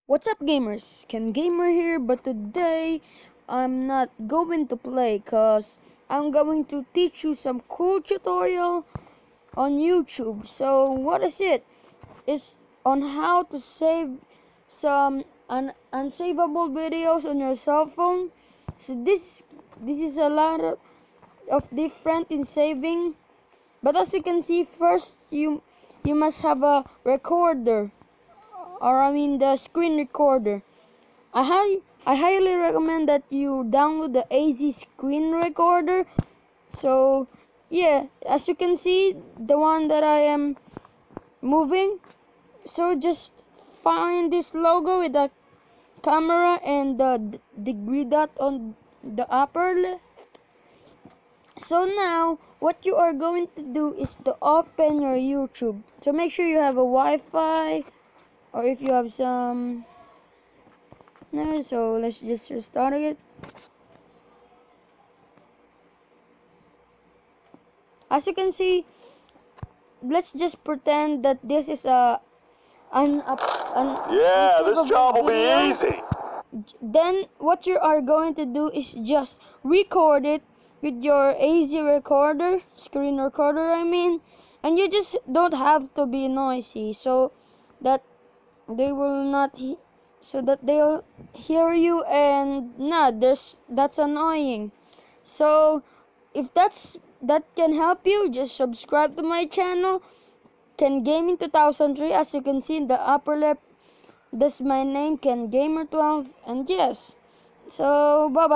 What's up, gamers? Ken Gamer here, but today I'm not going to play cause I'm going to teach you some cool tutorial on YouTube. So what is it? It's on how to save some unsavable videos on your cell phone. So this is a lot of different in saving, but as you can see, first you must have a recorder, or I mean the screen recorder. I highly recommend that you download the AZ screen recorder. So yeah, as you can see, the one that I am moving. So just find this logo with the camera and the degree dot on the upper left. So now what you are going to do is to open your YouTube. So make sure you have a Wi-Fi, or if you have some. No, so let's just restart it. As you can see, let's just pretend that this is an Yeah, this job will be video. easy. Then what you are going to do is just record it with your AZ recorder, screen recorder I mean, and you just don't have to be noisy so that they will not so that they'll hear you, and nah, that's annoying. So if that can help you, just subscribe to my channel, Ken Gaming 2003. As you can see in the upper left, that's my name, Ken Gamer 12, and yes. So bye bye.